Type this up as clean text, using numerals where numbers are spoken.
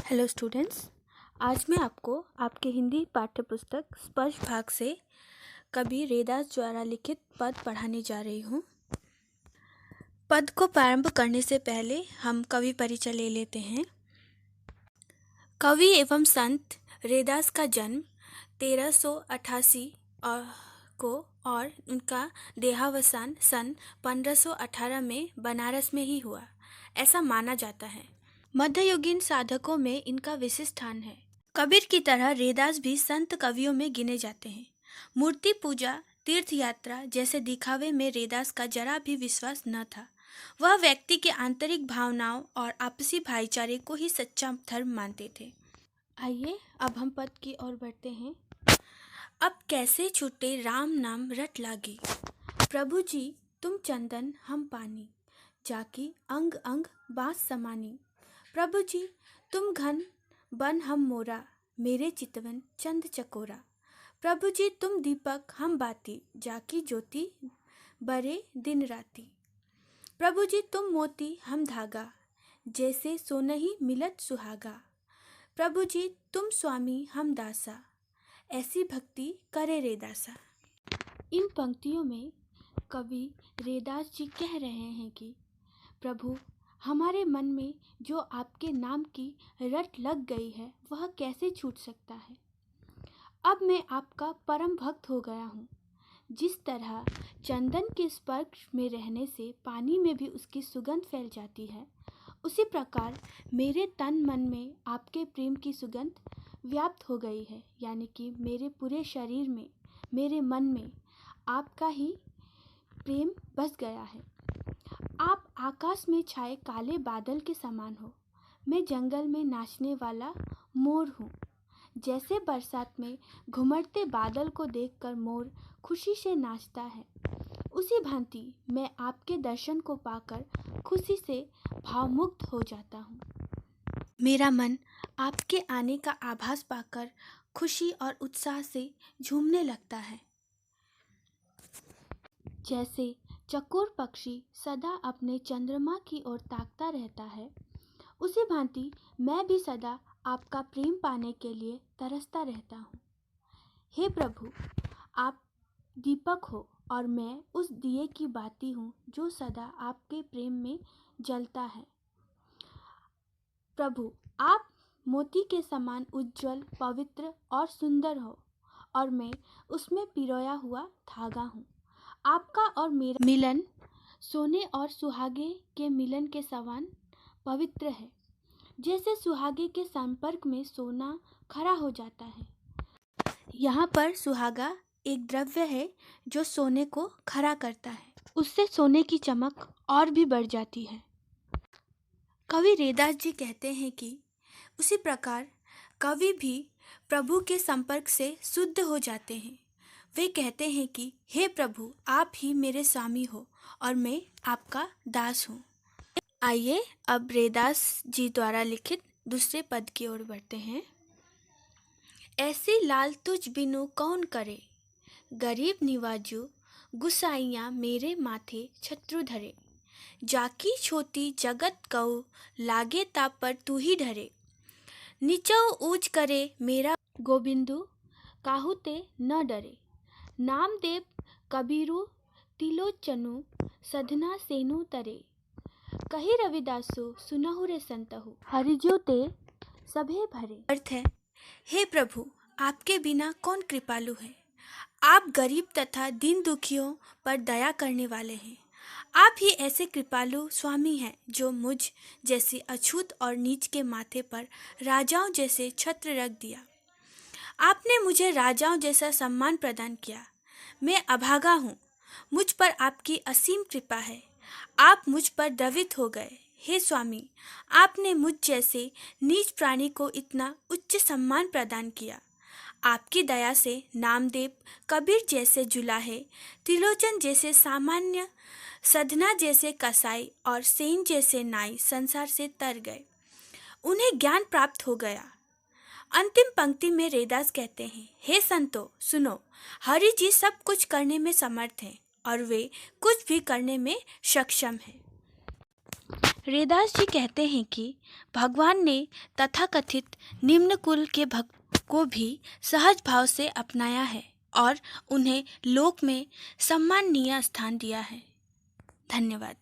Hello students, आज मैं आपको आपके हिंदी पाठ्य पुस्तक स्पर्श भाग से कवि रेदास द्वारा लिखित पद पढ़ाने जा रही हूँ। पद को प्रारंभ करने से पहले हम कवि परिचय ले लेते हैं। कवि एवं संत रेदास का जन्म 1388 को और उनका देहावसान सन 1518 में बनारस में ही हुआ, ऐसा माना जाता है। मध्ययुगीन साधकों में इनका विशिष्ट स्थान है। कबीर की तरह रेदास भी संत कवियों में गिने जाते हैं। मूर्ति पूजा, तीर्थ यात्रा जैसे दिखावे में रेदास का जरा भी विश्वास न था। वह व्यक्ति के आंतरिक भावनाओं और आपसी भाईचारे को ही सच्चा धर्म मानते थे। आइए अब हम पद की ओर बढ़ते हैं। अब कैसे छूटे राम नाम रट लागी, प्रभु जी तुम चंदन हम पानी, जाकी अंग अंग बांस समानी। प्रभु जी तुम घन बन हम मोरा, मेरे चितवन चंद चकोरा। प्रभु जी तुम दीपक हम बाती, जाकी ज्योति बरे दिन राती। प्रभु जी तुम मोती हम धागा, जैसे सोनहि मिलत सुहागा। प्रभु जी तुम स्वामी हम दासा, ऐसी भक्ति करे रेदासा। इन पंक्तियों में कवि रेदास जी कह रहे हैं कि प्रभु, हमारे मन में जो आपके नाम की रट लग गई है वह कैसे छूट सकता है। अब मैं आपका परम भक्त हो गया हूँ। जिस तरह चंदन के स्पर्श में रहने से पानी में भी उसकी सुगंध फैल जाती है, उसी प्रकार मेरे तन मन में आपके प्रेम की सुगंध व्याप्त हो गई है। यानी कि मेरे पूरे शरीर में, मेरे मन में आपका ही प्रेम बस गया है। आप आकाश में छाए काले बादल के समान हो, मैं जंगल में नाचने वाला मोर हूँ। जैसे बरसात में घुमड़ते बादल को देखकर मोर खुशी से नाचता है, उसी भांति मैं आपके दर्शन को पाकर खुशी से भावमुक्त हो जाता हूँ। मेरा मन आपके आने का आभास पाकर खुशी और उत्साह से झूमने लगता है। जैसे चकोर पक्षी सदा अपने चंद्रमा की ओर ताकता रहता है, उसी भांति मैं भी सदा आपका प्रेम पाने के लिए तरसता रहता हूँ। हे प्रभु, आप दीपक हो और मैं उस दिए की बाती हूँ जो सदा आपके प्रेम में जलता है। प्रभु, आप मोती के समान उज्जवल, पवित्र और सुंदर हो और मैं उसमें पिरोया हुआ धागा हूँ। आपका और मेरा मिलन सोने और सुहागे के मिलन के समान पवित्र है। जैसे सुहागे के संपर्क में सोना खरा हो जाता है, यहाँ पर सुहागा एक द्रव्य है जो सोने को खरा करता है, उससे सोने की चमक और भी बढ़ जाती है। कवि रेदास जी कहते हैं कि उसी प्रकार कवि भी प्रभु के संपर्क से शुद्ध हो जाते हैं। वे कहते हैं कि हे प्रभु, आप ही मेरे स्वामी हो और मैं आपका दास हूँ। आइए अब रेदास जी द्वारा लिखित दूसरे पद की ओर बढ़ते हैं। ऐसी लाल तुझ बिनु कौन करे, गरीब निवाजू गुसाइयाँ मेरे माथे छत्रु धरे। जाकी छोटी जगत कऊ, लागे ताप पर तू ही धरे। नीचौ ऊंच करे मेरा गोबिंदु, काहू ते न डरे। नामदेव कबीरु तिलोचनु, सधना सेनु तरे। कही रविदासु सुनहु रे संतहु, हरिजो ते सभे भरे। अर्थ है, हे प्रभु, आपके बिना कौन कृपालु है। आप गरीब तथा दीन दुखियों पर दया करने वाले हैं। आप ही ऐसे कृपालु स्वामी हैं जो मुझ जैसी अछूत और नीच के माथे पर राजाओं जैसे छत्र रख दिया। आपने मुझे राजाओं जैसा सम्मान प्रदान किया। मैं अभागा हूँ, मुझ पर आपकी असीम कृपा है। आप मुझ पर द्रवित हो गए। हे स्वामी, आपने मुझ जैसे नीच प्राणी को इतना उच्च सम्मान प्रदान किया। आपकी दया से नामदेव कबीर जैसे जुलाहे, त्रिलोचन जैसे सामान्य, सधना जैसे कसाई और सेन जैसे नाई संसार से तर गए। उन्हें ज्ञान प्राप्त हो गया। अंतिम पंक्ति में रेदास कहते हैं, हे संतो सुनो, हरि जी सब कुछ करने में समर्थ हैं और वे कुछ भी करने में सक्षम हैं। रैदास जी कहते हैं कि भगवान ने तथाकथित निम्न कुल के भक्त को भी सहज भाव से अपनाया है और उन्हें लोक में सम्माननीय स्थान दिया है। धन्यवाद।